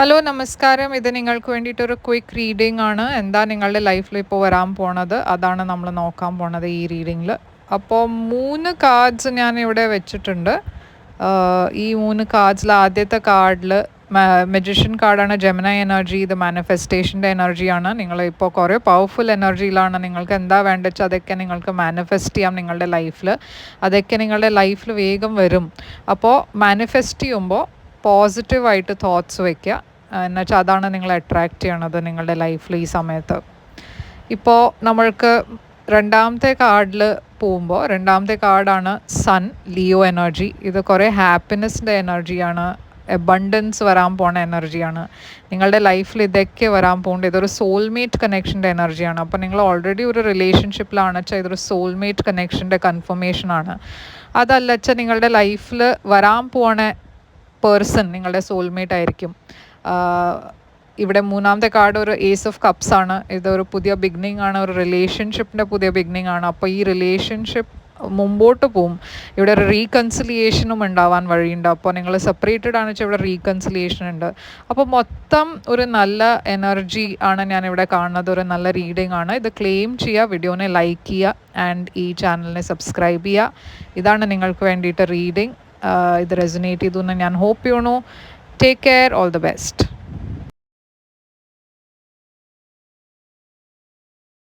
Hello നമസ്കാരം. ഇത് നിങ്ങൾക്ക് വേണ്ടിയിട്ടൊരു ക്വിക്ക് റീഡിംഗ് ആണ്. എന്താ നിങ്ങളുടെ ലൈഫിൽ ഇപ്പോൾ വരാൻ പോണത് അതാണ് നമ്മൾ നോക്കാൻ പോണത് ഈ റീഡിങ്ങിൽ. അപ്പോൾ 3 കാർഡ്സ് ഞാൻ ഇവിടെ വെച്ചിട്ടുണ്ട്. ഈ 3 കാർഡ്സിൽ ആദ്യത്തെ കാർഡിൽ മജിഷ്യൻ കാർഡാണ്. Gemini energy. ഇത് മാനിഫെസ്റ്റേഷൻ്റെ എനർജിയാണ്. നിങ്ങൾ ഇപ്പോൾ കുറേ പവർഫുൾ എനർജിയിലാണ്. നിങ്ങൾക്ക് എന്താ വേണ്ടത് വെച്ചാൽ അതൊക്കെ നിങ്ങൾക്ക് മാനിഫെസ്റ്റ് ചെയ്യാം നിങ്ങളുടെ ലൈഫിൽ. അതൊക്കെ നിങ്ങളുടെ ലൈഫിൽ വേഗം വരും. അപ്പോൾ മാനിഫെസ്റ്റ് ചെയ്യുമ്പോൾ പോസിറ്റീവായിട്ട് തോട്ട്സ് വയ്ക്കുക. എന്നുവെച്ചാൽ അതാണ് നിങ്ങളെ അട്രാക്റ്റ് ചെയ്യണത് നിങ്ങളുടെ ലൈഫിൽ ഈ സമയത്ത്. ഇപ്പോൾ നമ്മൾക്ക് രണ്ടാമത്തെ കാർഡിൽ പോകുമ്പോൾ രണ്ടാമത്തെ കാർഡാണ് സൺ, ലിയോ എനർജി. ഇത് കുറേ ഹാപ്പിനെസ്സിൻ്റെ എനർജിയാണ്. എബണ്ടൻസ് വരാൻ പോണ എനർജിയാണ്. നിങ്ങളുടെ ലൈഫിൽ ഇതൊക്കെ വരാൻ പോകുന്നത്. ഇതൊരു സോൾമേറ്റ് കണക്ഷൻ്റെ എനർജിയാണ്. അപ്പോൾ നിങ്ങൾ ഓൾറെഡി ഒരു റിലേഷൻഷിപ്പിലാണ് വെച്ചാൽ ഇതൊരു സോൾമേറ്റ് കണക്ഷൻ്റെ കൺഫർമേഷനാണ്. അതല്ല വെച്ചാൽ നിങ്ങളുടെ ലൈഫിൽ വരാൻ പോണ പേഴ്സൺ നിങ്ങളുടെ സോൾമേറ്റ് ആയിരിക്കും. ഇവിടെ മൂന്നാമത്തെ കാർഡ് ഒരു ഏസ് ഓഫ് കപ്സ് ആണ്. ഇതൊരു പുതിയ ബിഗിനിങ് ആണ്. ഒരു റിലേഷൻഷിപ്പിൻ്റെ പുതിയ ബിഗിനിങ് ആണ്. അപ്പോൾ ഈ റിലേഷൻഷിപ്പ് മുമ്പോട്ട് പോവും. ഇവിടെ ഒരു റീകൺസിലിയേഷനും ഉണ്ടാവാൻ വഴിയുണ്ട്. അപ്പോൾ നിങ്ങൾ സെപ്പറേറ്റഡ് ആണ് വെച്ചാൽ ഇവിടെ റീകൺസിലിയേഷൻ ഉണ്ട്. അപ്പോൾ മൊത്തം ഒരു നല്ല എനർജി ആണ് ഞാനിവിടെ കാണുന്നത്. ഒരു നല്ല റീഡിംഗ് ആണ്. ഇത് ക്ലെയിം ചെയ്യുക, വീഡിയോനെ ലൈക്ക് ചെയ്യുക ആൻഡ് ഈ ചാനലിനെ സബ്സ്ക്രൈബ് ചെയ്യുക. ഇതാണ് നിങ്ങൾക്ക് വേണ്ടിയിട്ട് റീഡിംഗ്. ഇത് റെസൊനേറ്റ് ചെയ്തു എന്ന് ഞാൻ ഹോപ്പ് ചെയ്യണു. Take care. All the best.